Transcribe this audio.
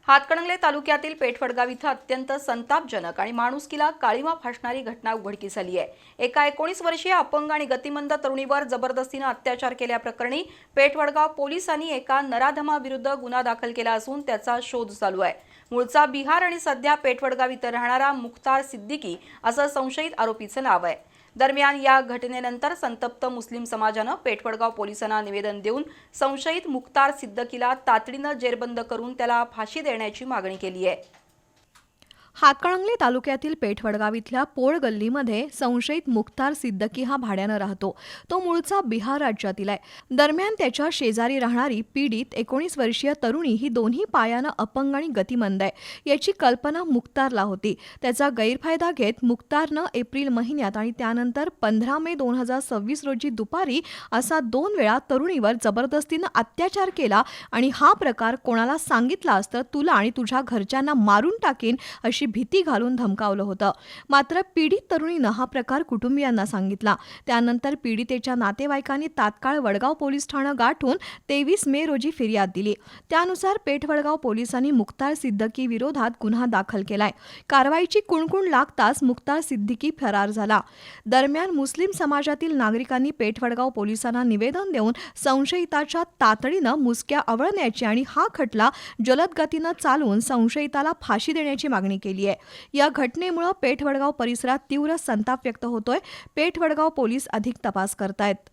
हातकणंगले तालुक्यातील पेठवडगाव इथं अत्यंत संतापजनक आणि माणुसकीला काळिमा फासणारी घटना उघडकीस आली आहे। एका 19 वर्षीय अपंग आणि गतिमंद तरुणीवर जबरदस्तीने अत्याचार केल्याप्रकरणी पेठवडगाव पोलिसांनी एका नराधमाविरुद्ध गुन्हा दाखल केला असून त्याचा शोध चालू आहे। मूळचा बिहार आणि सध्या पेठवडगाव इथं राहणारा मुख्तार सिद्दीकी असं संशयित आरोपीचं नाव आहे। दरम्यान या घटनेनंतर संतप्त मुस्लिम समाजानं पेठवडगाव पोलिसांना निवेदन देऊन संशयित मुख्तार सिद्दीकीला तातडीनं जेरबंद करून त्याला फाशी देण्याची मागणी केली आहे। हातकणंगले तालुक्यातील पेठवडगाव इथल्या पोळ गल्लीमध्ये संशयित मुख्तार सिद्दीकी हा भाड्यानं राहतो। तो मूळचा बिहार राज्यातील आहे। दरम्यान त्याच्या शेजारी राहणारी पीडित 19 वर्षीय तरुणी ही दोन्ही पायानं अपंग आणि गतिमंद आहे याची कल्पना मुख्तारला होती। त्याचा गैरफायदा घेत मुख्तारनं एप्रिल महिन्यात आणि त्यानंतर 15 मे 2026 रोजी दुपारी असा 2 वेळा तरुणीवर जबरदस्तीनं अत्याचार केला आणि हा प्रकार कोणाला सांगितलास तर तुला आणि तुझ्या घरच्यांना मारून टाकीन अशी भीती घालून धमकावलं होतं। मात्र पीडित तरुणीनं हा प्रकार कुटुंबियांना सांगितला। त्यानंतर पीडितेच्या नातेवाईकांनी तात्काळ वडगाव पोलीस ठाणं गाठून 23 मे रोजी फिर्याद दिली। त्यानुसार पेठवडगाव पोलिसांनी मुख्तार सिद्दीकी विरोधात गुन्हा दाखल केलाय। कारवाईची कुणकुण लागताच मुख्तार सिद्दीकी फरार झाला। दरम्यान मुस्लिम समाजातील नागरिकांनी पेठवडगाव पोलिसांना निवेदन देऊन संशयिताच्या तातडीनं मुसक्या आवळण्याची आणि हा खटला जलद गतीनं चालवून संशयिताला फाशी देण्याची मागणी केली आहे। या घटनेमुळे पेठवडगाव परिसरात तीव्र संताप व्यक्त होतोय। पेठवडगाव पोलीस अधिक तपास करतायत।